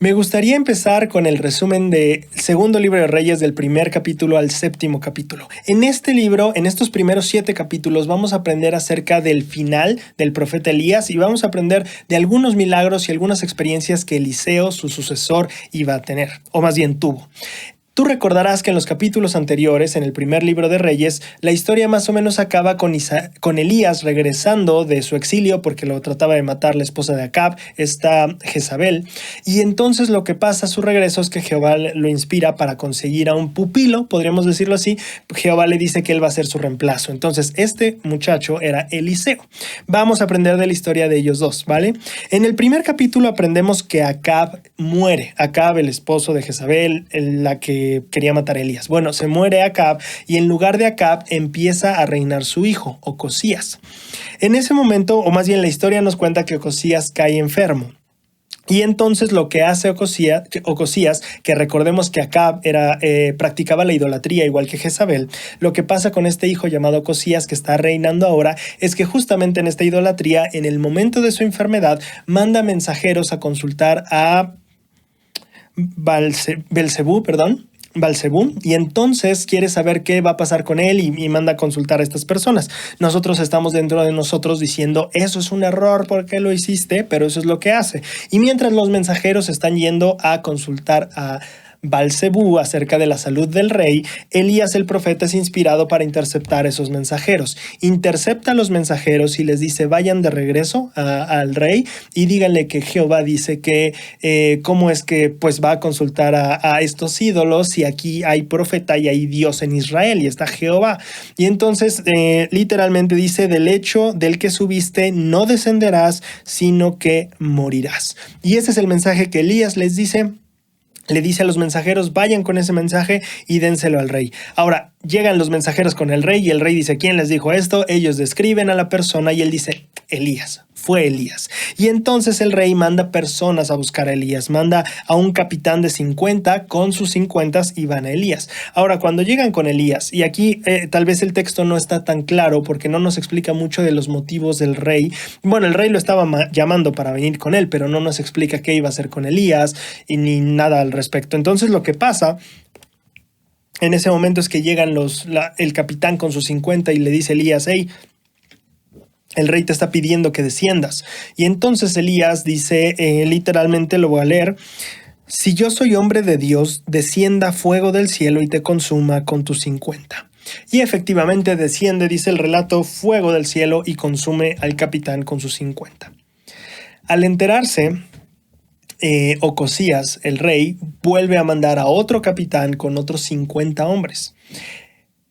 Me gustaría empezar con el resumen del segundo libro de Reyes, del primer capítulo al séptimo capítulo. En este libro, en estos primeros 7 capítulos, vamos a aprender acerca del final del profeta Elías y vamos a aprender de algunos milagros y algunas experiencias que Eliseo, su sucesor, iba a tener, o más bien tuvo. Tú recordarás que en los capítulos anteriores, en el primer libro de Reyes, la historia más o menos acaba con Elías regresando de su exilio porque lo trataba de matar la esposa de Acab, esta Jezabel. Y entonces lo que pasa a su regreso es que Jehová lo inspira para conseguir a un pupilo, podríamos decirlo así. Jehová le dice que él va a ser su reemplazo. Entonces este muchacho era Eliseo. Vamos a aprender de la historia de ellos dos, ¿vale? En el primer capítulo aprendemos que Acab muere. Acab, el esposo de Jezabel, la que quería matar a Elías. Bueno, se muere Acab y en lugar de Acab empieza a reinar su hijo, Ocosías. En ese momento, o más bien la historia nos cuenta que Ocosías cae enfermo. Y entonces lo que hace Ocosías, que recordemos que Acab practicaba la idolatría igual que Jezabel, lo que pasa con este hijo llamado Ocosías que está reinando ahora es que justamente en esta idolatría, en el momento de su enfermedad, manda mensajeros a consultar a Balzebú, y entonces quiere saber qué va a pasar con él y manda a consultar a estas personas. Nosotros estamos dentro de nosotros diciendo, eso es un error, ¿por qué lo hiciste? Pero eso es lo que hace. Y mientras los mensajeros están yendo a consultar a Balzebú acerca de la salud del rey, Elías el profeta es inspirado para interceptar esos mensajeros. Intercepta a los mensajeros y les dice, vayan de regreso al rey y díganle que Jehová dice que cómo es que pues va a consultar a estos ídolos si aquí hay profeta y hay Dios en Israel y está Jehová. Y entonces literalmente dice, del lecho del que subiste no descenderás, sino que morirás. Y ese es el mensaje que Elías les dice. Le dice a los mensajeros, vayan con ese mensaje y dénselo al rey. Ahora, llegan los mensajeros con el rey y el rey dice, ¿quién les dijo esto? Ellos describen a la persona y él dice, Elías. Fue Elías. Y entonces el rey manda personas a buscar a Elías. Manda a un capitán de 50 con sus 50 y van a Elías. Ahora, cuando llegan con Elías, y aquí tal vez el texto no está tan claro porque no nos explica mucho de los motivos del rey. Bueno, el rey lo estaba llamando para venir con él, pero no nos explica qué iba a hacer con Elías y ni nada al respecto. Entonces lo que pasa en ese momento es que llegan el capitán con sus 50 y le dice a Elías, hey, el rey te está pidiendo que desciendas. Y entonces Elías dice, literalmente lo voy a leer, si yo soy hombre de Dios, descienda fuego del cielo y te consuma con tus 50. Y efectivamente desciende, dice el relato, fuego del cielo y consume al capitán con sus 50. Al enterarse, Ocosías, el rey, vuelve a mandar a otro capitán con otros 50 hombres.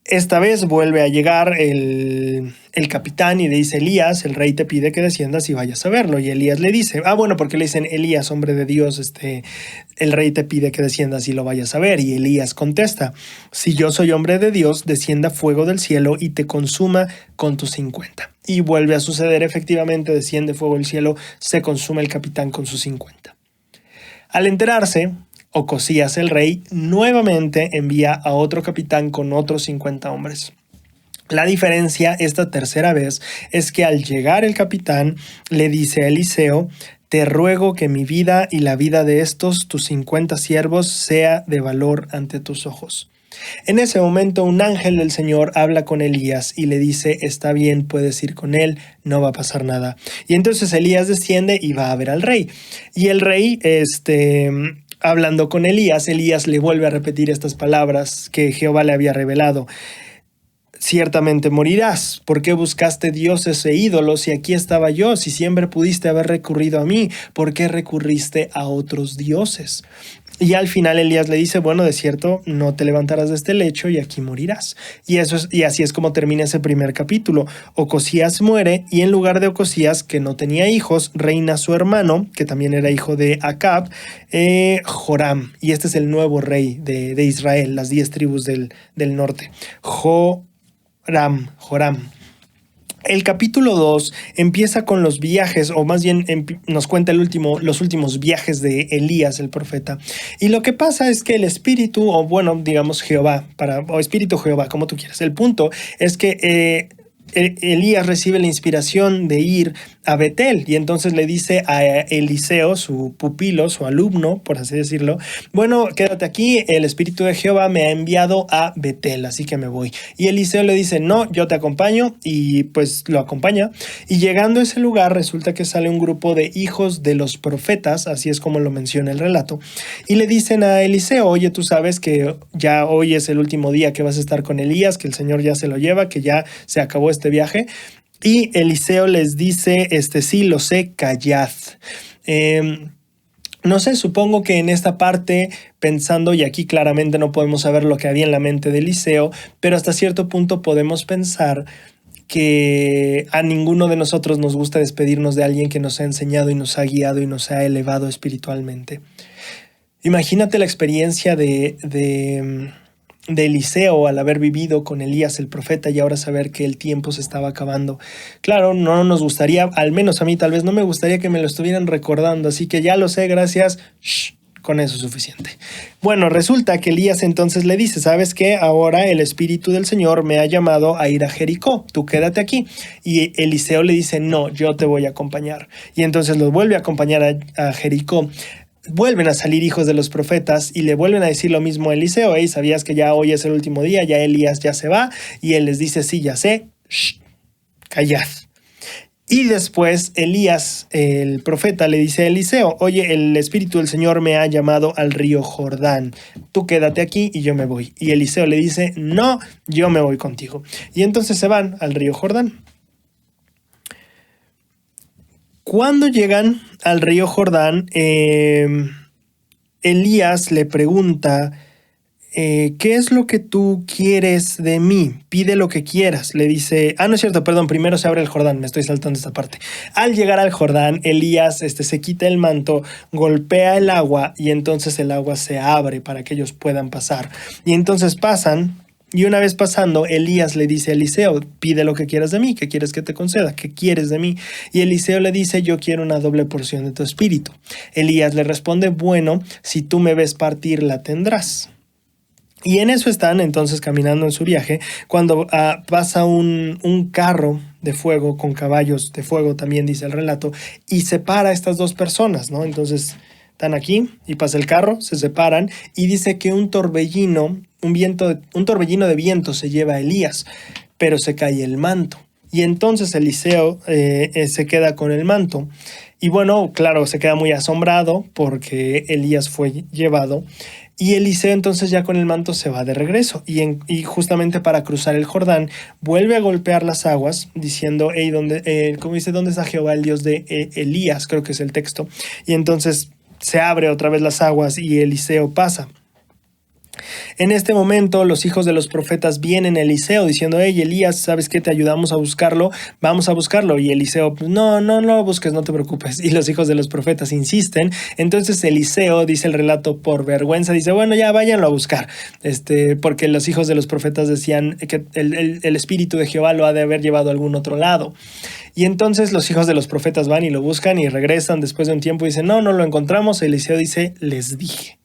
Esta vez vuelve a llegar el capitán y le dice, Elías, el rey te pide que desciendas y vayas a verlo. Y Elías le dice, porque le dicen, Elías, hombre de Dios, el rey te pide que desciendas y lo vayas a ver. Y Elías contesta, si yo soy hombre de Dios, descienda fuego del cielo y te consuma con tus 50. Y vuelve a suceder, efectivamente, desciende fuego del cielo, se consume el capitán con sus 50. Al enterarse, Ocosías el rey nuevamente envía a otro capitán con otros 50 hombres. La diferencia esta tercera vez es que al llegar el capitán le dice a Eliseo, te ruego que mi vida y la vida de estos tus 50 siervos sea de valor ante tus ojos. En ese momento un ángel del Señor habla con Elías y le dice, está bien, puedes ir con él, no va a pasar nada. Y entonces Elías desciende y va a ver al rey. Y el rey, hablando con Elías le vuelve a repetir estas palabras que Jehová le había revelado. Ciertamente morirás. ¿Por qué buscaste dioses e ídolos si aquí estaba yo? Si siempre pudiste haber recurrido a mí, ¿por qué recurriste a otros dioses? Y al final Elías le dice, bueno, de cierto, no te levantarás de este lecho y aquí morirás. Y así es como termina ese primer capítulo. Ocosías muere y en lugar de Ocosías, que no tenía hijos, reina su hermano, que también era hijo de Acab, Joram. Y este es el nuevo rey de Israel, las 10 tribus del norte. Joram. El capítulo 2 empieza con los viajes, o más bien nos cuenta los últimos viajes de Elías, el profeta. Y lo que pasa es que el espíritu, o bueno, digamos Jehová, o espíritu Jehová, como tú quieras. El punto es que Elías recibe la inspiración de ir a Betel. Y entonces le dice a Eliseo, su pupilo, su alumno, por así decirlo, bueno, quédate aquí, el Espíritu de Jehová me ha enviado a Betel, así que me voy. Y Eliseo le dice, no, yo te acompaño, y pues lo acompaña. Y llegando a ese lugar, resulta que sale un grupo de hijos de los profetas, así es como lo menciona el relato, y le dicen a Eliseo, oye, tú sabes que ya hoy es el último día que vas a estar con Elías, que el Señor ya se lo lleva, que ya se acabó este viaje. Y Eliseo les dice, sí, lo sé, callad. No sé, supongo que en esta parte, pensando, y aquí claramente no podemos saber lo que había en la mente de Eliseo, pero hasta cierto punto podemos pensar que a ninguno de nosotros nos gusta despedirnos de alguien que nos ha enseñado y nos ha guiado y nos ha elevado espiritualmente. Imagínate la experiencia de Eliseo al haber vivido con Elías el profeta y ahora saber que el tiempo se estaba acabando. Claro, no nos gustaría, al menos a mí tal vez no me gustaría que me lo estuvieran recordando, así que ya lo sé, gracias. Shh. Con eso es suficiente. Bueno, resulta que Elías entonces le dice, ¿sabes qué? Ahora el Espíritu del Señor me ha llamado a ir a Jericó, tú quédate aquí. Y Eliseo le dice, no, yo te voy a acompañar. Y entonces los vuelve a acompañar a Jericó. Vuelven a salir hijos de los profetas y le vuelven a decir lo mismo a Eliseo. Hey, ¿sabías que ya hoy es el último día? Ya Elías ya se va. Y él les dice, sí, ya sé. Shh, callad. Y después Elías, el profeta, le dice a Eliseo, oye, el Espíritu del Señor me ha llamado al río Jordán. Tú quédate aquí y yo me voy. Y Eliseo le dice, no, yo me voy contigo. Y entonces se van al río Jordán. Cuando llegan al río Jordán, Elías le pregunta, ¿qué es lo que tú quieres de mí? Pide lo que quieras. Le dice, no es cierto, perdón, primero se abre el Jordán, me estoy saltando esta parte. Al llegar al Jordán, Elías se quita el manto, golpea el agua y entonces el agua se abre para que ellos puedan pasar. Y entonces pasan. Y una vez pasando, Elías le dice a Eliseo, pide lo que quieras de mí, ¿qué quieres que te conceda? ¿Qué quieres de mí? Y Eliseo le dice, yo quiero una doble porción de tu espíritu. Elías le responde, bueno, si tú me ves partir, la tendrás. Y en eso están entonces caminando en su viaje cuando pasa un carro de fuego con caballos de fuego, también dice el relato, y separa a estas dos personas, ¿no? Entonces están aquí y pasa el carro, se separan y dice que un torbellino de viento se lleva a Elías, pero se cae el manto. Y entonces Eliseo se queda con el manto. Y bueno, claro, se queda muy asombrado porque Elías fue llevado. Y Eliseo entonces ya con el manto se va de regreso. Y justamente para cruzar el Jordán, vuelve a golpear las aguas diciendo, hey, como dice, ¿dónde está Jehová, el Dios de Elías? Creo que es el texto. Y entonces se abre otra vez las aguas y Eliseo pasa. En este momento los hijos de los profetas vienen a Eliseo diciendo, hey Elías, ¿sabes qué? Te ayudamos a buscarlo, vamos a buscarlo. Y Eliseo, no lo busques, no te preocupes. Y los hijos de los profetas insisten. Entonces Eliseo, dice el relato, por vergüenza, dice, bueno, ya váyanlo a buscar. Porque los hijos de los profetas decían que el Espíritu de Jehová lo ha de haber llevado a algún otro lado. Y entonces los hijos de los profetas van y lo buscan y regresan después de un tiempo y dicen, no lo encontramos. Eliseo dice, les dije.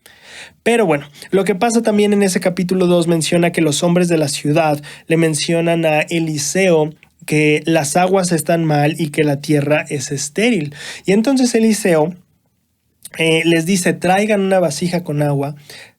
Pero bueno, lo que pasa también en ese capítulo 2 menciona que los hombres de la ciudad le mencionan a Eliseo que las aguas están mal y que la tierra es estéril. Y entonces Eliseo les dice, traigan una vasija con agua,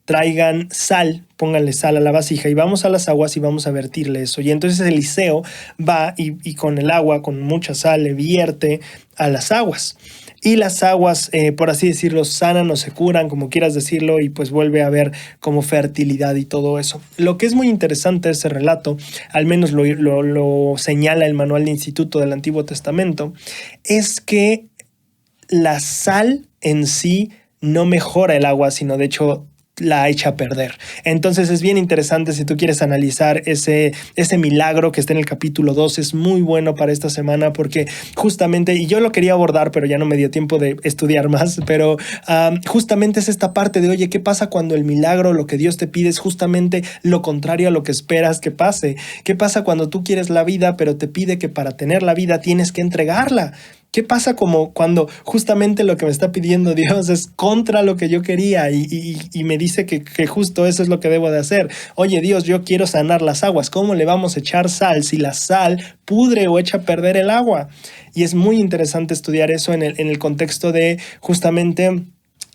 traigan sal, pónganle sal a la vasija y vamos a las aguas y vamos a vertirle eso. Y entonces Eliseo va y con el agua, con mucha sal, le vierte a las aguas. Y las aguas, por así decirlo, sanan o se curan, como quieras decirlo, y pues vuelve a haber como fertilidad y todo eso. Lo que es muy interesante de ese relato, al menos lo señala el Manual de Instituto del Antiguo Testamento, es que la sal en sí no mejora el agua, sino de hecho la echa a perder. Entonces es bien interesante si tú quieres analizar ese milagro que está en el capítulo 2. Es muy bueno para esta semana porque justamente, y yo lo quería abordar, pero ya no me dio tiempo de estudiar más, pero justamente es esta parte de, oye, ¿qué pasa cuando el milagro, lo que Dios te pide es justamente lo contrario a lo que esperas que pase? ¿Qué pasa cuando tú quieres la vida, pero te pide que para tener la vida tienes que entregarla? ¿Qué pasa como cuando justamente lo que me está pidiendo Dios es contra lo que yo quería y me dice que justo eso es lo que debo de hacer? Oye, Dios, yo quiero sanar las aguas. ¿Cómo le vamos a echar sal si la sal pudre o echa a perder el agua? Y es muy interesante estudiar eso en el contexto de justamente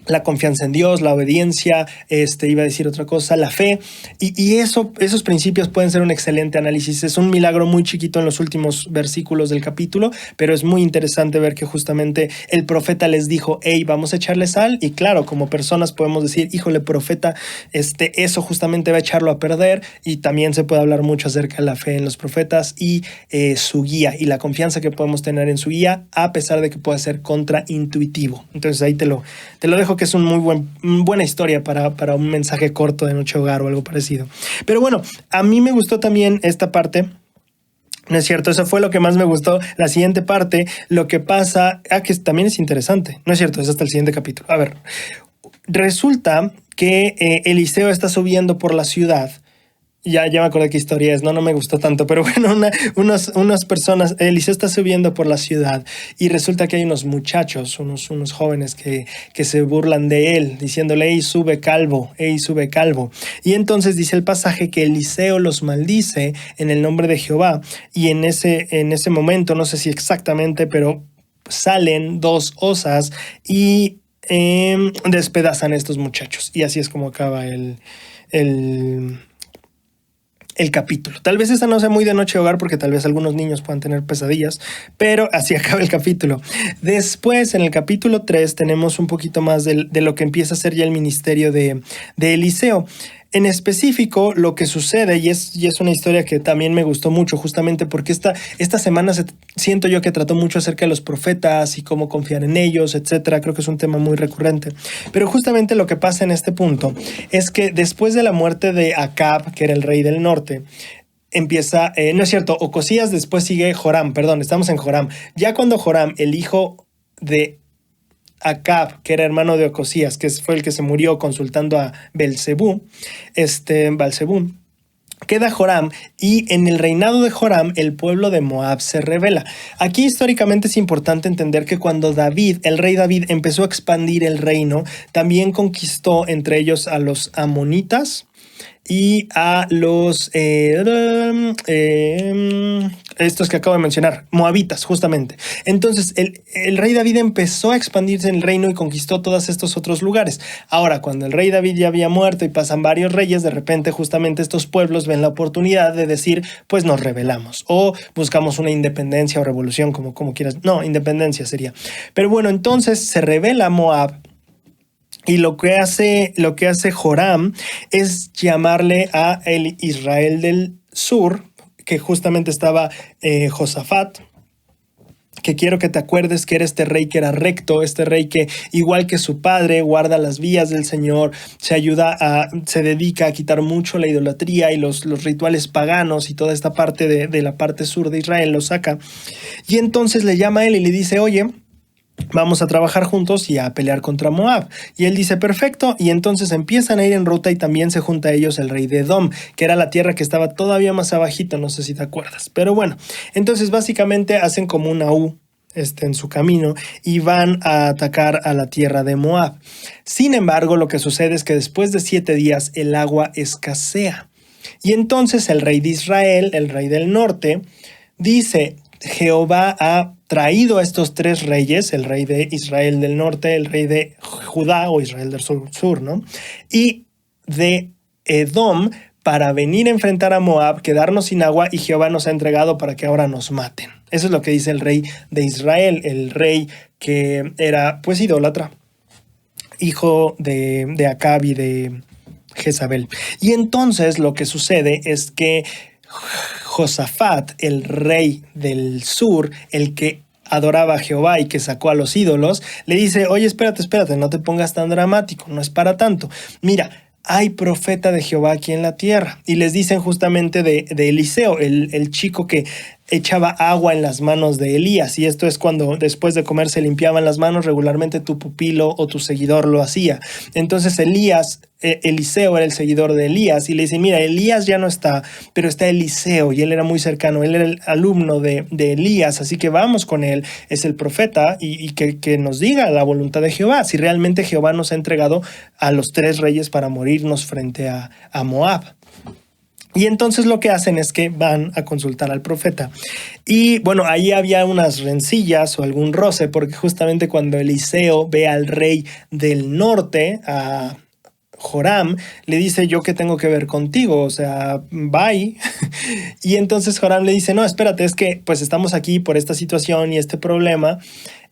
la confianza en Dios, la obediencia, iba a decir otra cosa, la fe, y esos principios pueden ser un excelente análisis. Es un milagro muy chiquito en los últimos versículos del capítulo, pero es muy interesante ver que justamente el profeta les dijo, hey, vamos a echarle sal, y claro, como personas podemos decir, híjole, profeta, eso justamente va a echarlo a perder, y también se puede hablar mucho acerca de la fe en los profetas y su guía, y la confianza que podemos tener en su guía, a pesar de que pueda ser contraintuitivo. Entonces ahí te lo dejo, que es un muy buena historia para un mensaje corto de Noche Hogar o algo parecido. Pero bueno, a mí me gustó también esta parte. No es cierto, eso fue lo que más me gustó. La siguiente parte, lo que pasa, que también es interesante. No es cierto, es hasta el siguiente capítulo. A ver, resulta que Eliseo está subiendo por la ciudad. Ya me acordé qué historia es, no me gustó tanto, pero bueno, unas personas, Eliseo está subiendo por la ciudad y resulta que hay unos muchachos, unos jóvenes que se burlan de él, diciéndole, ey, sube calvo, ey, sube calvo. Y entonces dice el pasaje que Eliseo los maldice en el nombre de Jehová, y en ese momento, no sé si exactamente, pero salen dos osas y despedazan a estos muchachos. Y así es como acaba el capítulo. Tal vez esa no sea muy de Noche Hogar porque tal vez algunos niños puedan tener pesadillas, pero así acaba el capítulo. Después, en el capítulo 3, tenemos un poquito más de lo que empieza a ser ya el ministerio de Eliseo. En específico, lo que sucede, y es una historia que también me gustó mucho, justamente porque esta semana siento yo que trató mucho acerca de los profetas y cómo confiar en ellos, etcétera. Creo que es un tema muy recurrente. Pero justamente lo que pasa en este punto es que después de la muerte de Acab, que era el rey del norte, empieza, no es cierto, Ocosías, después sigue Joram, perdón, estamos en Joram. Ya cuando Joram, el hijo de Acab, que era hermano de Ocosías, que fue el que se murió consultando a Belzebú, queda Joram, y en el reinado de Joram el pueblo de Moab se rebela. Aquí históricamente es importante entender que cuando el rey David empezó a expandir el reino, también conquistó entre ellos a los amonitas y a los estos que acabo de mencionar, moabitas, justamente. Entonces, el rey David empezó a expandirse en el reino y conquistó todos estos otros lugares. Ahora, cuando el rey David ya había muerto y pasan varios reyes, de repente justamente estos pueblos ven la oportunidad de decir, pues nos rebelamos o buscamos una independencia o revolución, como quieras. No, independencia sería. Pero bueno, entonces se rebela Moab. Y lo que hace Joram es llamarle a el Israel del sur, que justamente estaba Josafat, que quiero que te acuerdes que era este rey que era recto, este rey que igual que su padre guarda las vías del Señor, se dedica a quitar mucho la idolatría y los rituales paganos y toda esta parte de la parte sur de Israel lo saca. Y entonces le llama a él y le dice, oye, vamos a trabajar juntos y a pelear contra Moab. Y él dice, perfecto, y entonces empiezan a ir en ruta y también se junta a ellos el rey de Edom, que era la tierra que estaba todavía más abajito, no sé si te acuerdas. Pero bueno, entonces básicamente hacen como una U en su camino y van a atacar a la tierra de Moab. Sin embargo, lo que sucede es que después de 7 días el agua escasea. Y entonces el rey de Israel, el rey del norte, dice, Jehová ha traído a estos 3 reyes, el rey de Israel del norte, el rey de Judá o Israel del sur, ¿no? Y de Edom para venir a enfrentar a Moab, quedarnos sin agua, y Jehová nos ha entregado para que ahora nos maten. Eso es lo que dice el rey de Israel, el rey que era pues idólatra, hijo de Acab y de Jezabel. Y entonces lo que sucede es que Josafat, el rey del sur, el que adoraba a Jehová y que sacó a los ídolos, le dice, oye, espérate, no te pongas tan dramático, no es para tanto. Mira, hay profeta de Jehová aquí en la tierra. Y les dicen justamente de Eliseo, el chico que echaba agua en las manos de Elías, y esto es cuando después de comer se limpiaban las manos, regularmente tu pupilo o tu seguidor lo hacía. Entonces Eliseo era el seguidor de Elías, y le dice, mira, Elías ya no está, pero está Eliseo, y él era muy cercano, él era el alumno de Elías, así que vamos con él, es el profeta, y que nos diga la voluntad de Jehová, si realmente Jehová nos ha entregado a los 3 reyes para morirnos frente a Moab. Y entonces lo que hacen es que van a consultar al profeta. Y bueno, ahí había unas rencillas o algún roce, porque justamente cuando Eliseo ve al rey del norte, a Joram, le dice, ¿yo qué tengo que ver contigo? O sea, bye. Y entonces Joram le dice, no, espérate, es que pues estamos aquí por esta situación y este problema.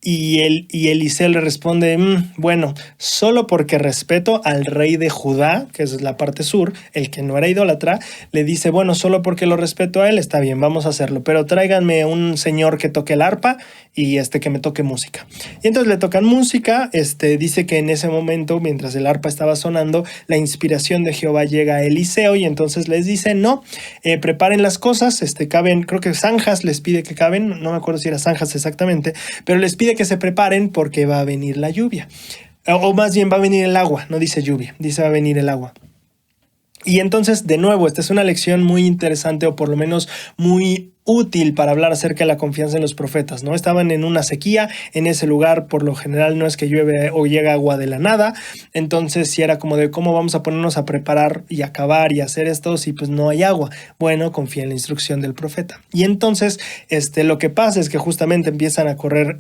Y Eliseo le responde, bueno, solo porque respeto al rey de Judá, que es la parte sur, el que no era idólatra, le dice, bueno, solo porque lo respeto a él, está bien, vamos a hacerlo, pero tráiganme un señor que toque el arpa y que me toque música. Y entonces le tocan música, dice que en ese momento, mientras el arpa estaba sonando, la inspiración de Jehová llega a Eliseo, y entonces les dice, no, preparen las cosas, caben, creo que zanjas les pide que caben, no me acuerdo si era zanjas exactamente, pero les pide que se preparen porque va a venir la lluvia. O más bien va a venir el agua, no dice lluvia, dice va a venir el agua. Y entonces, de nuevo, esta es una lección muy interesante, o por lo menos muy útil para hablar acerca de la confianza en los profetas, ¿no? Estaban en una sequía, en ese lugar por lo general no es que llueve o llega agua de la nada, entonces si era como de cómo vamos a ponernos a preparar y acabar y hacer esto si pues no hay agua. Bueno, confía en la instrucción del profeta. Y entonces lo que pasa es que justamente empieza a correr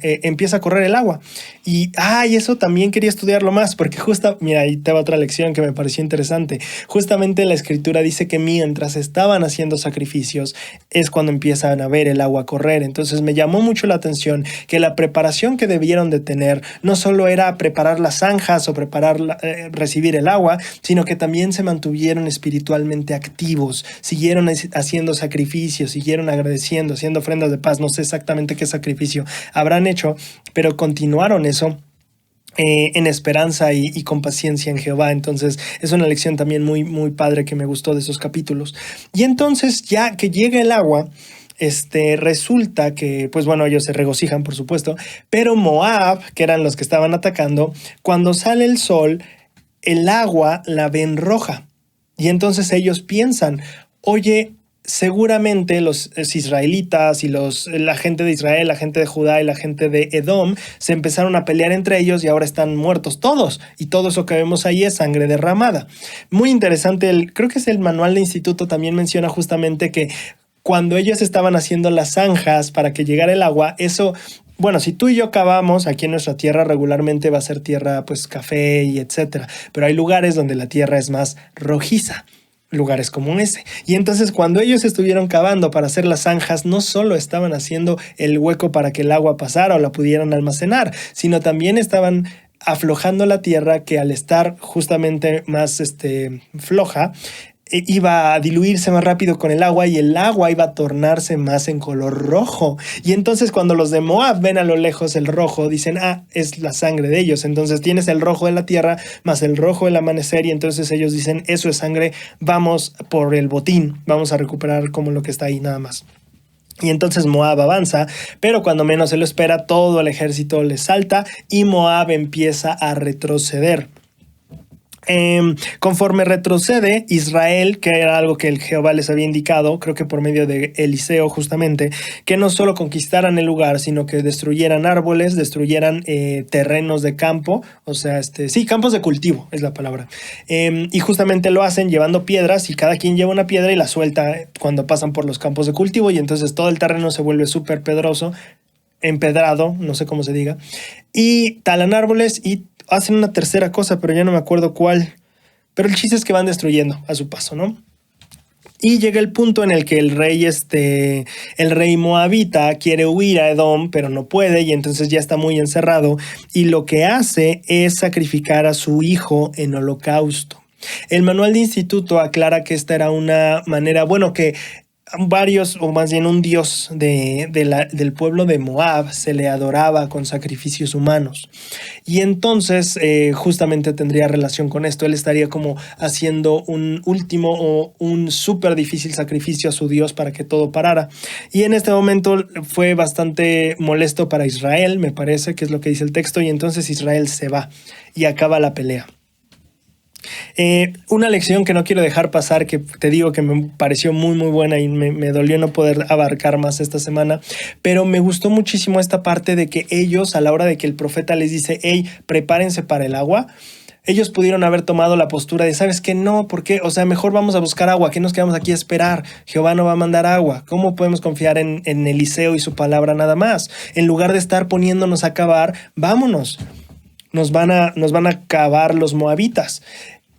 el agua. Y eso también quería estudiarlo más, porque mira, ahí te va otra lección que me pareció interesante. Justamente la escritura dice que mientras estaban haciendo sacrificios es cuando empiezan a ver el agua correr. Entonces me llamó mucho la atención que la preparación que debieron de tener no solo era preparar las zanjas o recibir el agua, sino que también se mantuvieron espiritualmente activos, siguieron haciendo sacrificios, siguieron agradeciendo, haciendo ofrendas de paz. No sé exactamente qué sacrificio habrán hecho, pero continuaron eso en esperanza y con paciencia en Jehová. Entonces es una lección también muy, muy padre que me gustó de esos capítulos. Y entonces ya que llega el agua, resulta que, pues bueno, ellos se regocijan, por supuesto, pero Moab, que eran los que estaban atacando, cuando sale el sol, el agua la ven roja. Y entonces ellos piensan, oye, seguramente los israelitas y la gente de Israel, la gente de Judá y la gente de Edom se empezaron a pelear entre ellos y ahora están muertos todos. Y todo eso que vemos ahí es sangre derramada. Muy interesante, creo que es el manual de instituto, también menciona justamente que cuando ellos estaban haciendo las zanjas para que llegara el agua, eso, bueno, si tú y yo cavamos, aquí en nuestra tierra regularmente va a ser tierra pues café y etcétera, pero hay lugares donde la tierra es más rojiza, lugares como ese. Y entonces cuando ellos estuvieron cavando para hacer las zanjas, no solo estaban haciendo el hueco para que el agua pasara o la pudieran almacenar, sino también estaban aflojando la tierra, que al estar justamente más floja, iba a diluirse más rápido con el agua, y el agua iba a tornarse más en color rojo. Y entonces cuando los de Moab ven a lo lejos el rojo, dicen, es la sangre de ellos. Entonces tienes el rojo de la tierra más el rojo del amanecer, y entonces ellos dicen, eso es sangre, vamos por el botín, vamos a recuperar como lo que está ahí nada más. Y entonces Moab avanza, pero cuando menos se lo espera, todo el ejército le salta y Moab empieza a retroceder. Conforme retrocede Israel, que era algo que el Jehová les había indicado, creo que por medio de Eliseo justamente, que no solo conquistaran el lugar, sino que destruyeran árboles, destruyeran terrenos de campo, o sea, campos de cultivo es la palabra. Y justamente lo hacen llevando piedras, y cada quien lleva una piedra y la suelta cuando pasan por los campos de cultivo, y entonces todo el terreno se vuelve súper pedroso, empedrado, no sé cómo se diga, y talan árboles y hacen una tercera cosa, pero ya no me acuerdo cuál. Pero el chiste es que van destruyendo a su paso, ¿no? Y llega el punto en el que el rey moabita quiere huir a Edom, pero no puede, y entonces ya está muy encerrado, y lo que hace es sacrificar a su hijo en holocausto. El manual de instituto aclara que esta era una manera, bueno, que varios, o más bien un dios del pueblo de Moab, se le adoraba con sacrificios humanos. Y entonces justamente tendría relación con esto. Él estaría como haciendo un último o un súper difícil sacrificio a su dios para que todo parara. Y en este momento fue bastante molesto para Israel, me parece que es lo que dice el texto, y entonces Israel se va y acaba la pelea. Una lección que no quiero dejar pasar, que te digo que me pareció muy muy buena y me dolió no poder abarcar más esta semana, pero me gustó muchísimo esta parte de que ellos, a la hora de que el profeta les dice, hey, prepárense para el agua, ellos pudieron haber tomado la postura de, ¿sabes qué? No, ¿por qué? O sea, mejor vamos a buscar agua, ¿qué nos quedamos aquí a esperar? Jehová no va a mandar agua. ¿Cómo podemos confiar en Eliseo y su palabra nada más? En lugar de estar poniéndonos a cavar, vámonos. Nos van a cavar los moabitas.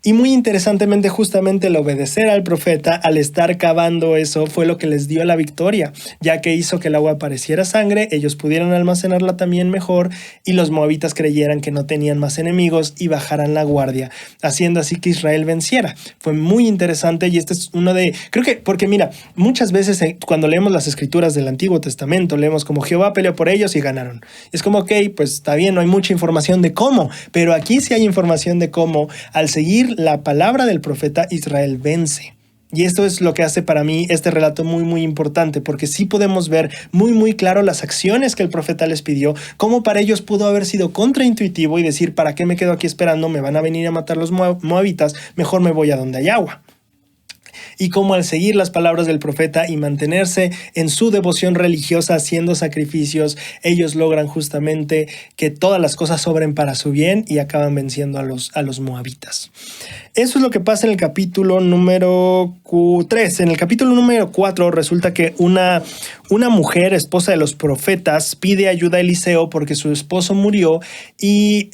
Y muy interesantemente, justamente el obedecer al profeta, al estar cavando eso, fue lo que les dio la victoria, ya que hizo que el agua pareciera sangre, ellos pudieran almacenarla también mejor y los moabitas creyeran que no tenían más enemigos y bajaran la guardia, haciendo así que Israel venciera. Fue muy interesante y este es uno de... Creo que, porque mira, muchas veces cuando leemos las escrituras del Antiguo Testamento, leemos como Jehová peleó por ellos y ganaron. Es como, ok, pues está bien, no hay mucha información de cómo, pero aquí sí hay información de cómo, al seguir la palabra del profeta, Israel vence. Y esto es lo que hace para mí este relato muy muy importante, porque sí podemos ver muy muy claro las acciones que el profeta les pidió, cómo para ellos pudo haber sido contraintuitivo y decir, ¿para qué me quedo aquí esperando? Me van a venir a matar los moabitas, mejor me voy a donde hay agua. Y cómo al seguir las palabras del profeta y mantenerse en su devoción religiosa haciendo sacrificios, ellos logran justamente que todas las cosas sobren para su bien y acaban venciendo a los moabitas. Eso es lo que pasa en el capítulo número 3. En el capítulo número 4 resulta que una mujer, esposa de los profetas, pide ayuda a Eliseo porque su esposo murió y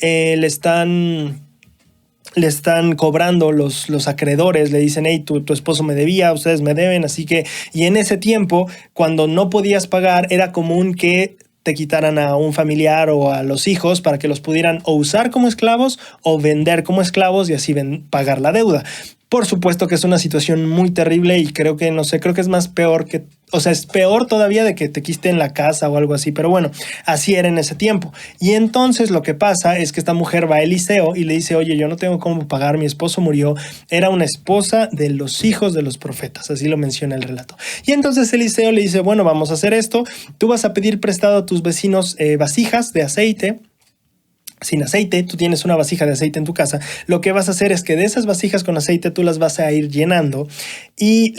le están cobrando los acreedores, le dicen, hey, tu esposo me debía, ustedes me deben, así que, y en ese tiempo, cuando no podías pagar, era común que te quitaran a un familiar o a los hijos para que los pudieran o usar como esclavos o vender como esclavos y así pagar la deuda. Por supuesto que es una situación muy terrible y creo que es más peor que, o sea, es peor todavía de que te quiten la casa o algo así, pero bueno, así era en ese tiempo. Y entonces lo que pasa es que esta mujer va a Eliseo y le dice, oye, yo no tengo cómo pagar, mi esposo murió, era una esposa de los hijos de los profetas, así lo menciona el relato. Y entonces Eliseo le dice, bueno, vamos a hacer esto, tú vas a pedir prestado a tus vecinos vasijas de aceite, sin aceite, tú tienes una vasija de aceite en tu casa, lo que vas a hacer es que de esas vasijas con aceite tú las vas a ir llenando y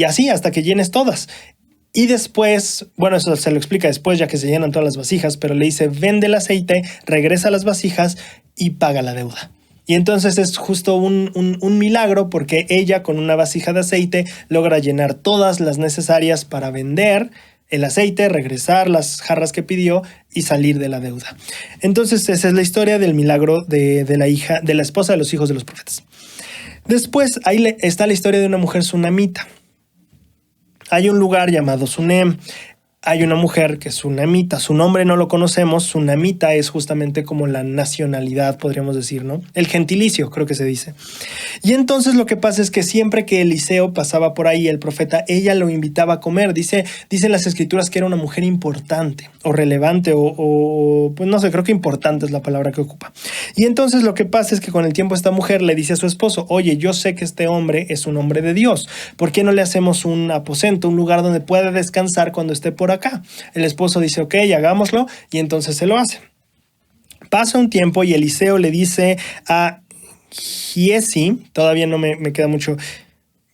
así hasta que llenes todas. Y después, bueno, eso se lo explica después ya que se llenan todas las vasijas, pero le dice, vende el aceite, regresa las vasijas y paga la deuda. Y entonces es justo un milagro porque ella con una vasija de aceite logra llenar todas las necesarias para vender el aceite, regresar las jarras que pidió y salir de la deuda. Entonces esa es la historia del milagro de la esposa de los hijos de los profetas. Después ahí está la historia de una mujer sunamita. Hay un lugar llamado Sunem. Hay una mujer que es sunamita, su nombre no lo conocemos, sunamita es justamente como la nacionalidad, podríamos decir, ¿no? El gentilicio, creo que se dice. Y entonces lo que pasa es que siempre que Eliseo pasaba por ahí, el profeta, ella lo invitaba a comer. Dicen las escrituras que era una mujer importante o relevante o pues no sé, creo que importante es la palabra que ocupa. Y entonces lo que pasa es que con el tiempo esta mujer le dice a su esposo, oye, yo sé que este hombre es un hombre de Dios, ¿por qué no le hacemos un aposento, un lugar donde pueda descansar cuando esté por acá? El esposo dice, ok, hagámoslo, y entonces se lo hace. Pasa un tiempo y Eliseo le dice a Giesi, todavía no me queda mucho,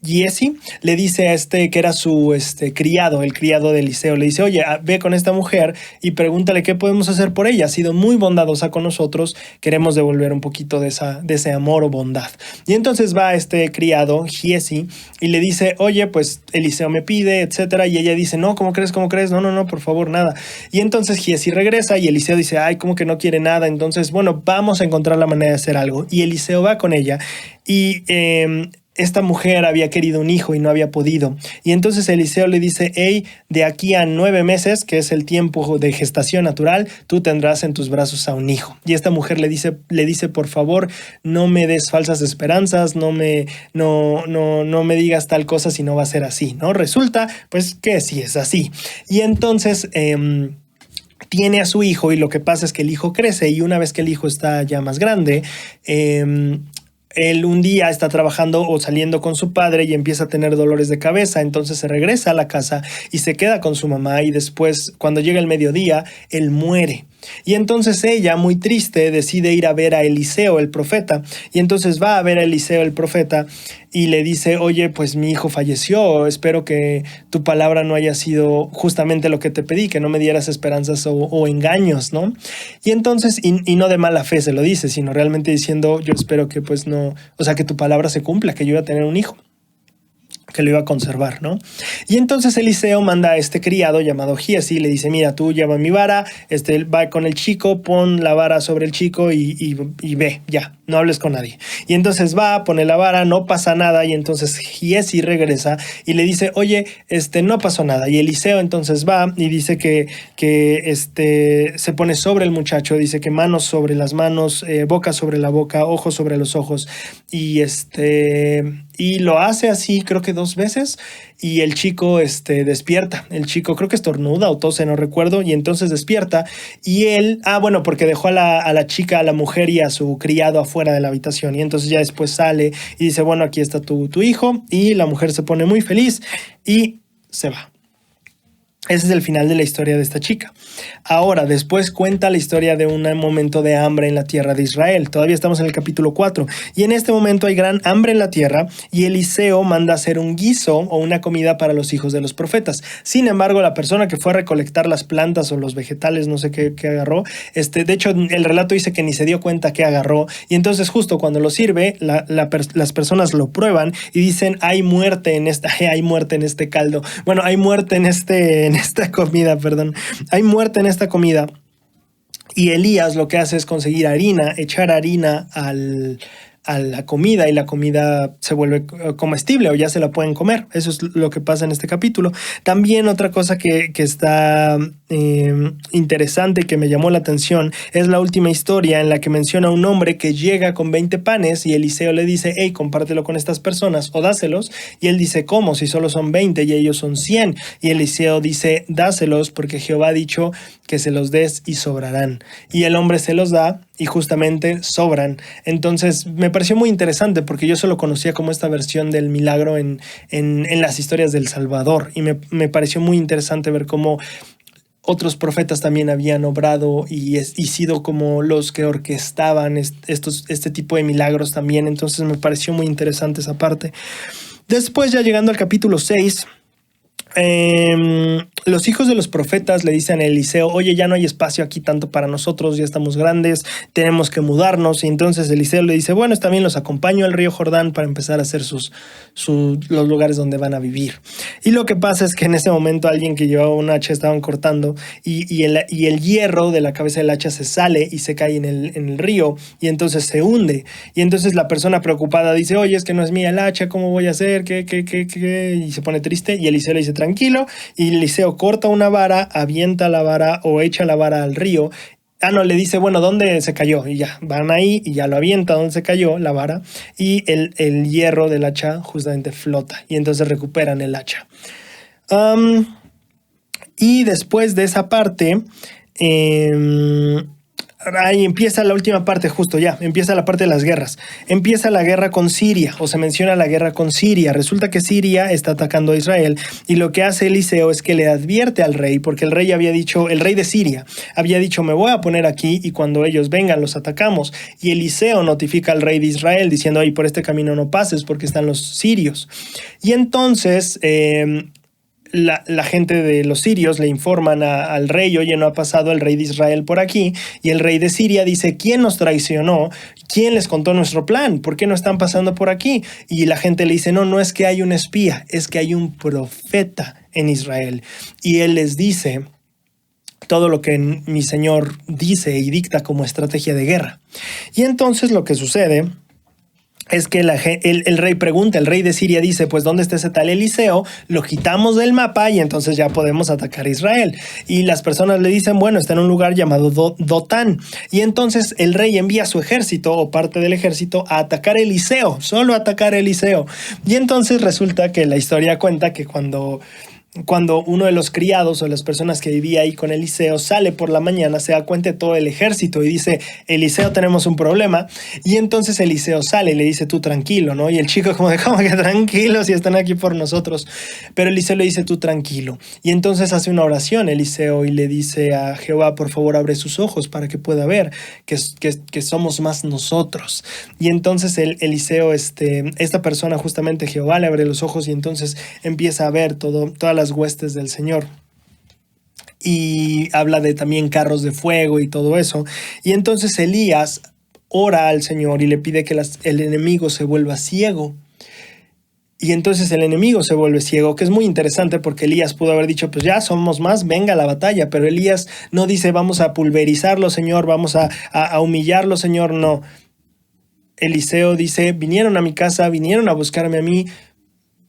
Giesi le dice a que era su criado, el criado de Eliseo, le dice, oye, ve con esta mujer y pregúntale qué podemos hacer por ella. Ha sido muy bondadosa con nosotros, queremos devolver un poquito de ese amor o bondad. Y entonces va este criado, Giesi, y le dice, oye, pues Eliseo me pide, etcétera. Y ella dice, no, ¿cómo crees? No, por favor, nada. Y entonces Giesi regresa y Eliseo dice, ay, ¿cómo que no quiere nada? Entonces, bueno, vamos a encontrar la manera de hacer algo. Y Eliseo va con ella y esta mujer había querido un hijo y no había podido. Y entonces Eliseo le dice, hey, de aquí a 9 meses, que es el tiempo de gestación natural, tú tendrás en tus brazos a un hijo. Y esta mujer le dice, por favor, no me des falsas esperanzas, no me digas tal cosa si no va a ser así, ¿no? Resulta, pues, que sí es así. Y entonces tiene a su hijo y lo que pasa es que el hijo crece y una vez que el hijo está ya más grande, él un día está trabajando o saliendo con su padre y empieza a tener dolores de cabeza, entonces se regresa a la casa y se queda con su mamá y después, cuando llega el mediodía, él muere. Y entonces ella, muy triste, decide ir a ver a Eliseo, el profeta, y entonces va a ver a Eliseo, el profeta, y le dice, oye, pues mi hijo falleció, espero que tu palabra no haya sido justamente lo que te pedí, que no me dieras esperanzas o engaños, ¿no? Y entonces, y no de mala fe se lo dice, sino realmente diciendo, yo espero que pues no, o sea, que tu palabra se cumpla, que yo iba a tener un hijo, que lo iba a conservar, ¿no? Y entonces Eliseo manda a este criado llamado Giesi y le dice, mira, tú lleva mi vara, va con el chico, pon la vara sobre el chico y ve, ya, no hables con nadie. Y entonces va, pone la vara, no pasa nada y entonces Giesi regresa y le dice, oye, no pasó nada. Y Eliseo entonces va y dice que se pone sobre el muchacho, dice que manos sobre las manos, boca sobre la boca, ojos sobre los ojos y lo hace así, creo que 2 veces, y el chico despierta. El chico creo que estornuda o tose, no recuerdo, y entonces despierta. Y él, bueno, porque dejó a la chica, a la mujer y a su criado afuera de la habitación. Y entonces ya después sale y dice, bueno, aquí está tu hijo. Y la mujer se pone muy feliz y se va. Ese es el final de la historia de esta chica. Ahora, después cuenta la historia de un momento de hambre en la tierra de Israel. Todavía estamos en el capítulo 4. Y en este momento hay gran hambre en la tierra y Eliseo manda hacer un guiso o una comida para los hijos de los profetas. Sin embargo, la persona que fue a recolectar las plantas o los vegetales, no sé qué agarró, de hecho, el relato dice que ni se dio cuenta qué agarró. Y entonces justo cuando lo sirve, las personas lo prueban y dicen, hay muerte en este caldo. Bueno, hay muerte en esta comida, perdón. Hay muerte en esta comida. Y Elías lo que hace es conseguir harina, echar harina a la comida y la comida se vuelve comestible o ya se la pueden comer. Eso es lo que pasa en este capítulo. También otra cosa que está interesante, que me llamó la atención, es la última historia en la que menciona a un hombre que llega con 20 panes y Eliseo le dice, hey, compártelo con estas personas o dáselos. Y él dice, ¿cómo? Si solo son 20 y ellos son 100. Y Eliseo dice, dáselos porque Jehová ha dicho que se los des y sobrarán. Y el hombre se los da y justamente sobran. Entonces me pareció muy interesante porque yo solo conocía como esta versión del milagro en las historias del Salvador y me pareció muy interesante ver cómo otros profetas también habían obrado y sido como los que orquestaban este tipo de milagros también. Entonces me pareció muy interesante esa parte. Después, ya llegando al capítulo 6, los hijos de los profetas le dicen a Eliseo, oye, ya no hay espacio aquí tanto para nosotros, ya estamos grandes, tenemos que mudarnos. Y entonces Eliseo le dice, bueno, está bien, los acompaño al río Jordán para empezar a hacer los lugares donde van a vivir. Y lo que pasa es que en ese momento alguien que llevaba un hacha estaban cortando y el hierro de la cabeza del hacha se sale y se cae en el río y entonces se hunde. Y entonces la persona preocupada dice, oye, es que no es mía el hacha, ¿cómo voy a hacer? ¿Qué? Y se pone triste y Eliseo le dice, tranquilo, y Eliseo corta una vara, avienta la vara o echa la vara al río. No, le dice, bueno, ¿dónde se cayó? Y ya, van ahí y ya lo avienta donde se cayó la vara y el hierro del hacha justamente flota y entonces recuperan el hacha. Y después de esa parte, ahí empieza la última parte, justo ya, empieza la parte de las guerras. Empieza la guerra con Siria, o se menciona la guerra con Siria. Resulta que Siria está atacando a Israel y lo que hace Eliseo es que le advierte al rey, porque el rey de Siria había dicho, me voy a poner aquí y cuando ellos vengan los atacamos. Y Eliseo notifica al rey de Israel diciendo, por este camino no pases porque están los sirios. Y entonces la gente de los sirios le informan al rey, oye, no ha pasado el rey de Israel por aquí, y el rey de Siria dice, ¿quién nos traicionó? ¿Quién les contó nuestro plan? ¿Por qué no están pasando por aquí? Y la gente le dice, no es que hay un espía, es que hay un profeta en Israel. Y él les dice todo lo que mi señor dice y dicta como estrategia de guerra. Y entonces lo que sucede es que el rey pregunta, el rey de Siria dice, pues ¿dónde está ese tal Eliseo? Lo quitamos del mapa y entonces ya podemos atacar a Israel. Y las personas le dicen, bueno, está en un lugar llamado Dotán. Y entonces el rey envía su ejército o parte del ejército a atacar a Eliseo, solo a atacar a Eliseo. Y entonces resulta que la historia cuenta que cuando uno de los criados o las personas que vivía ahí con Eliseo sale por la mañana, se da cuenta de todo el ejército y dice, Eliseo, tenemos un problema. Y entonces Eliseo sale y le dice, tú tranquilo, ¿no? Y el chico como que tranquilo si están aquí por nosotros. Pero Eliseo le dice, tú tranquilo. Y entonces hace una oración Eliseo y le dice a Jehová, por favor, abre sus ojos para que pueda ver que somos más nosotros. Y entonces Eliseo, esta persona, justamente Jehová, le abre los ojos y entonces empieza a ver todas las huestes del Señor. Y habla de también carros de fuego y todo eso. Y entonces Elías ora al Señor y le pide que el enemigo se vuelva ciego. Y entonces el enemigo se vuelve ciego, que es muy interesante porque Elías pudo haber dicho, pues ya somos más, venga la batalla. Pero Elías no dice, vamos a pulverizarlo, Señor, vamos a humillarlo, Señor. No. Eliseo dice, vinieron a mi casa, vinieron a buscarme a mí,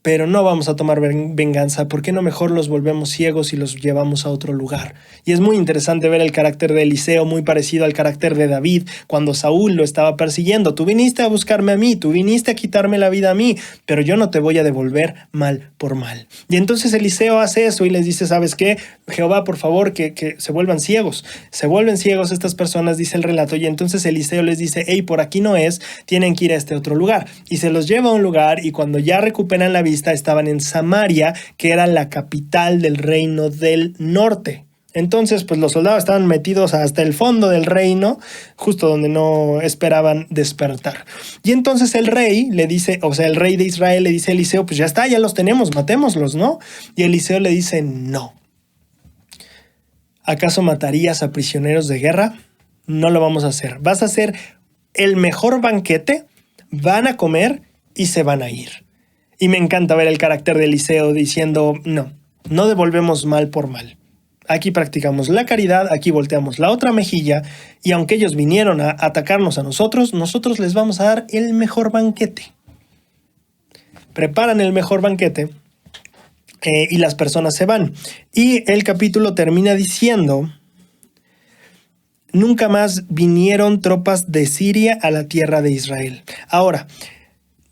pero no vamos a tomar venganza. ¿Por qué no mejor los volvemos ciegos y los llevamos a otro lugar? Y es muy interesante ver el carácter de Eliseo, muy parecido al carácter de David, cuando Saúl lo estaba persiguiendo. Tú viniste a buscarme a mí, tú viniste a quitarme la vida a mí, pero yo no te voy a devolver mal por mal. Y entonces Eliseo hace eso y les dice, ¿sabes qué? Jehová, por favor, que se vuelvan ciegos. Se vuelven ciegos estas personas, dice el relato. Y entonces Eliseo les dice, hey, por aquí no es, tienen que ir a este otro lugar. Y se los lleva a un lugar y cuando ya recuperan la vista, estaban en Samaria, que era la capital del reino del norte. Entonces, pues los soldados estaban metidos hasta el fondo del reino, justo donde no esperaban despertar. Y entonces el rey le dice, o sea, el rey de Israel le dice a Eliseo, pues ya está, ya los tenemos, matémoslos, ¿no? Y Eliseo le dice, no. ¿Acaso matarías a prisioneros de guerra? No lo vamos a hacer. Vas a hacer el mejor banquete, van a comer y se van a ir. Y me encanta ver el carácter de Eliseo diciendo, no devolvemos mal por mal. Aquí practicamos la caridad, aquí volteamos la otra mejilla y aunque ellos vinieron a atacarnos a nosotros les vamos a dar el mejor banquete. Preparan el mejor banquete y las personas se van. Y el capítulo termina diciendo, nunca más vinieron tropas de Siria a la tierra de Israel. Ahora,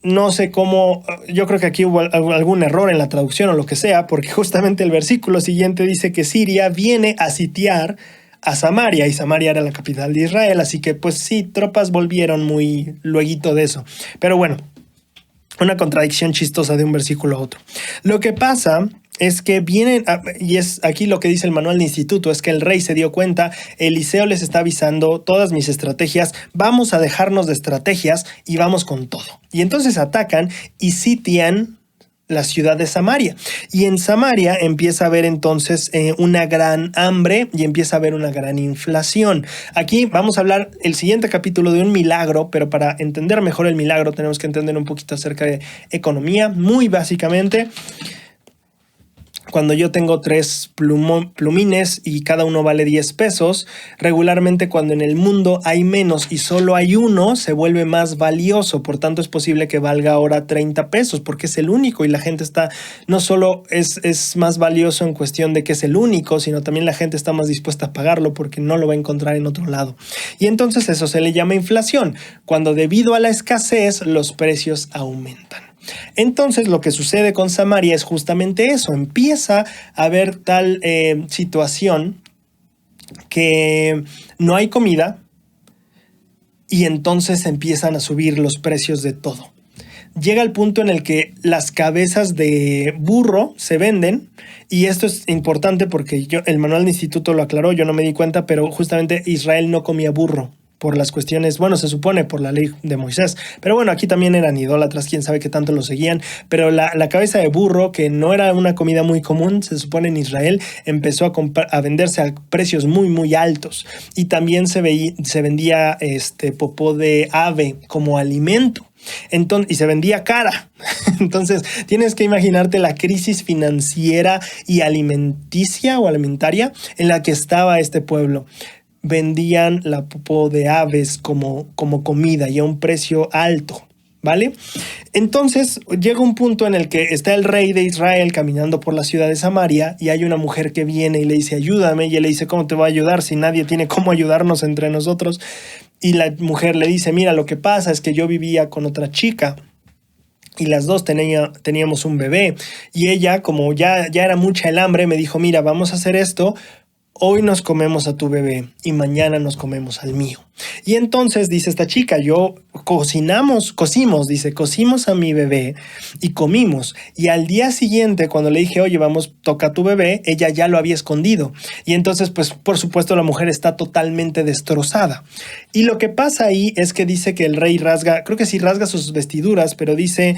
no sé cómo, yo creo que aquí hubo algún error en la traducción o lo que sea, porque justamente el versículo siguiente dice que Siria viene a sitiar a Samaria, y Samaria era la capital de Israel, así que pues sí, tropas volvieron muy lueguito de eso. Pero bueno, una contradicción chistosa de un versículo a otro. Lo que pasa es que vienen, y es aquí lo que dice el manual de instituto, es que el rey se dio cuenta, Eliseo les está avisando todas mis estrategias, vamos a dejarnos de estrategias y vamos con todo. Y entonces atacan y sitian la ciudad de Samaria. Y en Samaria empieza a haber entonces una gran hambre y empieza a haber una gran inflación. Aquí vamos a hablar el siguiente capítulo de un milagro, pero para entender mejor el milagro tenemos que entender un poquito acerca de economía, muy básicamente. Cuando yo tengo 3 plumines y cada uno vale 10 pesos, regularmente cuando en el mundo hay menos y solo hay uno, se vuelve más valioso. Por tanto, es posible que valga ahora 30 pesos porque es el único y la gente está, no solo es más valioso en cuestión de que es el único, sino también la gente está más dispuesta a pagarlo porque no lo va a encontrar en otro lado. Y entonces eso se le llama inflación, cuando debido a la escasez los precios aumentan. Entonces lo que sucede con Samaria es justamente eso, empieza a haber tal situación que no hay comida y entonces empiezan a subir los precios de todo. Llega el punto en el que las cabezas de burro se venden, y esto es importante porque el manual de instituto lo aclaró, yo no me di cuenta, pero justamente Israel no comía burro por las cuestiones, bueno, se supone por la ley de Moisés, pero bueno, aquí también eran idólatras, quién sabe qué tanto lo seguían, pero la cabeza de burro, que no era una comida muy común, se supone en Israel, empezó a venderse a precios muy, muy altos, y también se vendía popó de ave como alimento. Entonces, y se vendía cara. Entonces tienes que imaginarte la crisis financiera y alimenticia o alimentaria en la que estaba este pueblo. Vendían la popó de aves como comida y a un precio alto. ¿vale? Entonces llega un punto en el que está el rey de Israel caminando por la ciudad de Samaria y hay una mujer que viene y le dice ayúdame, y él le dice ¿cómo te voy a ayudar si nadie tiene cómo ayudarnos entre nosotros? Y la mujer le dice mira, lo que pasa es que yo vivía con otra chica y las dos teníamos un bebé, y ella, como ya era mucha el hambre, me dijo mira, vamos a hacer esto. Hoy nos comemos a tu bebé y mañana nos comemos al mío. Y entonces dice esta chica, cocimos a mi bebé y comimos. Y al día siguiente, cuando le dije, oye, vamos, toca a tu bebé, ella ya lo había escondido. Y entonces, pues, por supuesto, la mujer está totalmente destrozada. Y lo que pasa ahí es que dice que el rey creo que sí rasga sus vestiduras, pero dice,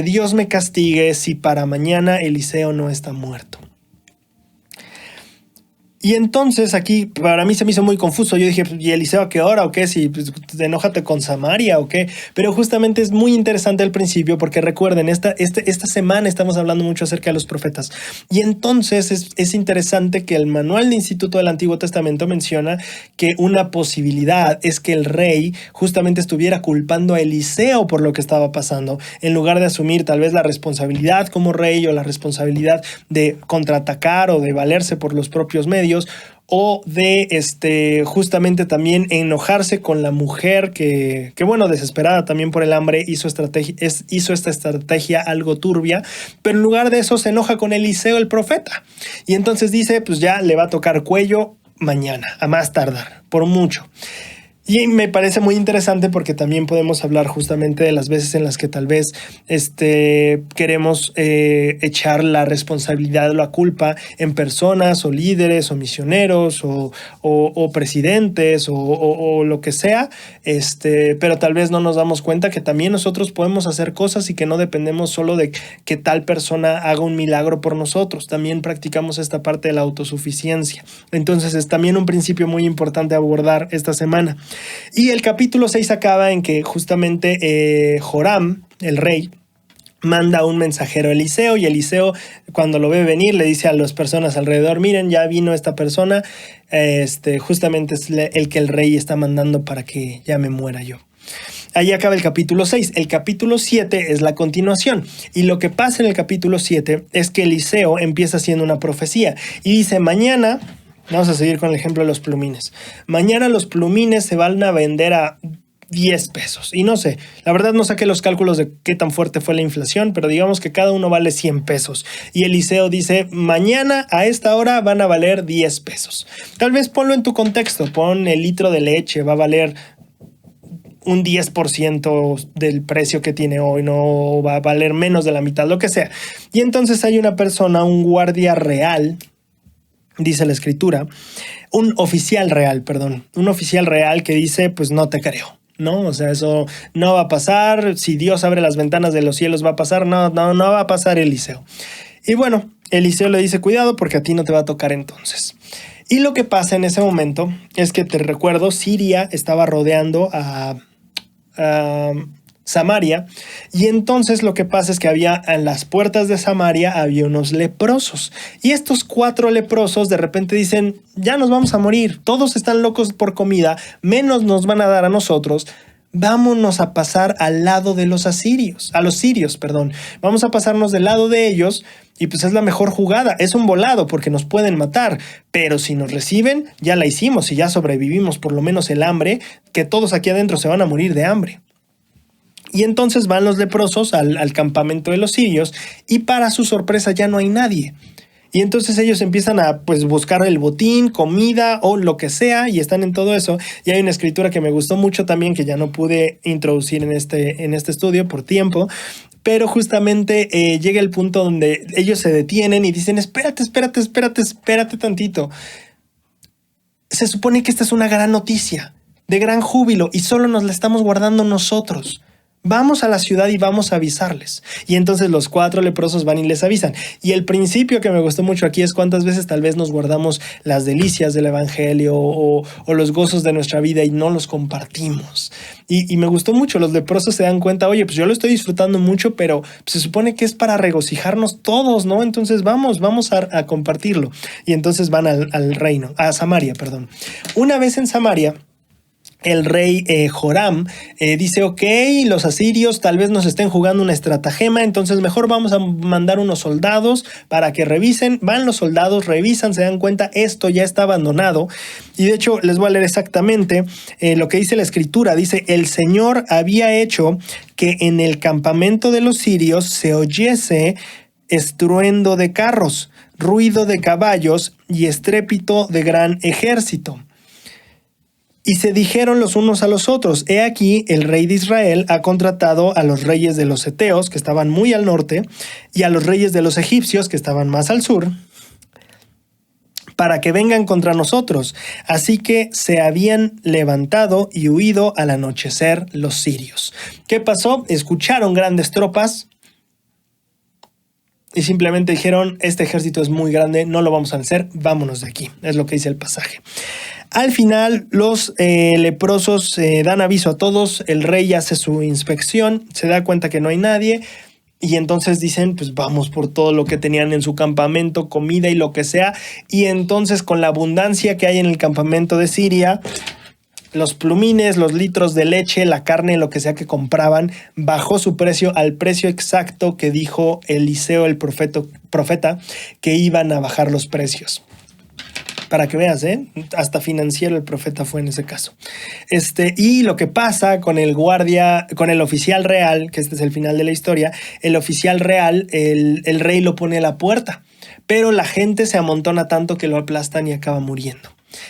Dios me castigue si para mañana Eliseo no está muerto. Y entonces aquí para mí se me hizo muy confuso. Yo dije, ¿y Eliseo a qué hora o qué? Si pues, enójate con Samaria o qué. Pero justamente es muy interesante al principio porque recuerden, esta semana estamos hablando mucho acerca de los profetas. Y entonces es interesante que el manual de Instituto del Antiguo Testamento menciona que una posibilidad es que el rey justamente estuviera culpando a Eliseo por lo que estaba pasando, en lugar de asumir tal vez la responsabilidad como rey o la responsabilidad de contraatacar o de valerse por los propios medios, o de justamente también enojarse con la mujer que bueno, desesperada también por el hambre, hizo esta estrategia algo turbia, pero en lugar de eso se enoja con Eliseo el profeta. Y entonces dice, pues ya le va a tocar cuello mañana, a más tardar, por mucho. Y me parece muy interesante porque también podemos hablar justamente de las veces en las que tal vez queremos echar la responsabilidad o la culpa en personas o líderes o misioneros o presidentes o lo que sea, pero tal vez no nos damos cuenta que también nosotros podemos hacer cosas y que no dependemos solo de que tal persona haga un milagro por nosotros. También practicamos esta parte de la autosuficiencia. Entonces es también un principio muy importante abordar esta semana. Y el capítulo 6 acaba en que justamente Joram, el rey, manda un mensajero a Eliseo, y Eliseo, cuando lo ve venir, le dice a las personas alrededor, miren, ya vino esta persona, justamente es el que el rey está mandando para que ya me muera yo. Ahí acaba el capítulo 6. El capítulo 7 es la continuación. Y lo que pasa en el capítulo 7 es que Eliseo empieza haciendo una profecía y dice, mañana... Vamos a seguir con el ejemplo de los plumines. Mañana los plumines se van a vender a 10 pesos. Y no sé, la verdad no saqué los cálculos de qué tan fuerte fue la inflación, pero digamos que cada uno vale 100 pesos. Y Eliseo dice, mañana a esta hora van a valer 10 pesos. Tal vez ponlo en tu contexto, pon el litro de leche, va a valer un 10% del precio que tiene hoy, no va a valer menos de la mitad, lo que sea. Y entonces hay una persona, un guardia real, dice la escritura, un oficial real que dice, pues no te creo, ¿no? O sea, eso no va a pasar, si Dios abre las ventanas de los cielos va a pasar, no va a pasar, Eliseo. Y bueno, Eliseo le dice, cuidado porque a ti no te va a tocar entonces. Y lo que pasa en ese momento es que, te recuerdo, Siria estaba rodeando a Samaria, y entonces lo que pasa es que había en las puertas de Samaria había unos leprosos, y estos 4 leprosos de repente dicen, ya nos vamos a morir, todos están locos por comida, menos nos van a dar a nosotros, vámonos a pasar al lado de los sirios, vamos a pasarnos del lado de ellos, y pues es la mejor jugada, es un volado porque nos pueden matar, pero si nos reciben ya la hicimos y ya sobrevivimos por lo menos el hambre, que todos aquí adentro se van a morir de hambre. Y entonces van los leprosos al campamento de los sirios, y para su sorpresa ya no hay nadie. Y entonces ellos empiezan a pues buscar el botín, comida o lo que sea, y están en todo eso. Y hay una escritura que me gustó mucho también, que ya no pude introducir en este estudio por tiempo, pero justamente llega el punto donde ellos se detienen y dicen, espérate tantito. Se supone que esta es una gran noticia, de gran júbilo, y solo nos la estamos guardando nosotros. Vamos a la ciudad y vamos a avisarles. Y entonces los 4 leprosos van y les avisan. Y el principio que me gustó mucho aquí es cuántas veces tal vez nos guardamos las delicias del evangelio o los gozos de nuestra vida y no los compartimos. Y me gustó mucho, los leprosos se dan cuenta, oye, pues yo lo estoy disfrutando mucho, pero se supone que es para regocijarnos todos, ¿no? Entonces vamos a compartirlo. Y entonces van a Samaria, perdón. Una vez en Samaria, el rey Joram dice, ok, los asirios tal vez nos estén jugando una estratagema, entonces mejor vamos a mandar unos soldados para que revisen. Van los soldados, revisan, se dan cuenta, esto ya está abandonado. Y de hecho les voy a leer exactamente lo que dice la escritura. Dice, el Señor había hecho que en el campamento de los sirios se oyese estruendo de carros, ruido de caballos y estrépito de gran ejército. Y se dijeron los unos a los otros, he aquí el rey de Israel ha contratado a los reyes de los heteos, que estaban muy al norte, y a los reyes de los egipcios, que estaban más al sur, para que vengan contra nosotros. Así que se habían levantado y huido al anochecer los sirios. ¿Qué pasó? Escucharon grandes tropas y simplemente dijeron, este ejército es muy grande, no lo vamos a vencer, vámonos de aquí. Es lo que dice el pasaje. Al final, los leprosos dan aviso a todos, el rey hace su inspección, se da cuenta que no hay nadie y entonces dicen, pues vamos por todo lo que tenían en su campamento, comida y lo que sea. Y entonces con la abundancia que hay en el campamento de Siria, los plumines, los litros de leche, la carne, lo que sea que compraban, bajó su precio al precio exacto que dijo Eliseo, el profeta, que iban a bajar los precios. Para que veas, hasta financiero el profeta fue en ese caso. Y lo que pasa con el guardia, con el oficial real, que este es el final de la historia, el oficial real, el rey lo pone a la puerta, pero la gente se amontona tanto que lo aplastan y acaba muriendo.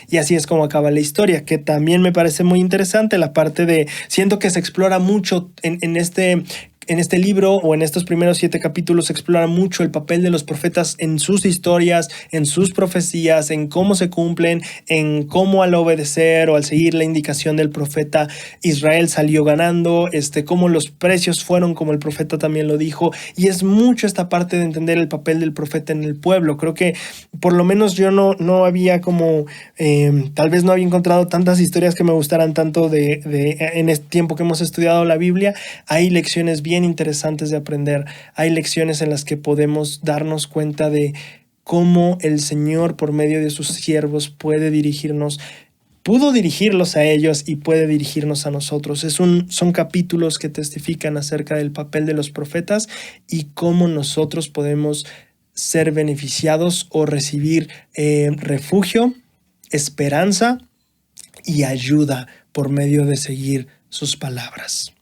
Y así es como acaba la historia, que también me parece muy interesante la parte de, siento que se explora mucho en este libro o en estos primeros 7 capítulos se explora mucho el papel de los profetas en sus historias, en sus profecías, en cómo se cumplen, en cómo al obedecer o al seguir la indicación del profeta Israel salió ganando, cómo los precios fueron como el profeta también lo dijo. Y es mucho esta parte de entender el papel del profeta en el pueblo. Creo que por lo menos yo no había como, tal vez no había encontrado tantas historias que me gustaran tanto en este tiempo que hemos estudiado la Biblia. Hay lecciones bien interesantes de aprender. Hay lecciones en las que podemos darnos cuenta de cómo el Señor por medio de sus siervos puede dirigirnos, pudo dirigirlos a ellos y puede dirigirnos a nosotros. Son capítulos que testifican acerca del papel de los profetas y cómo nosotros podemos ser beneficiados o recibir refugio, esperanza y ayuda por medio de seguir sus palabras.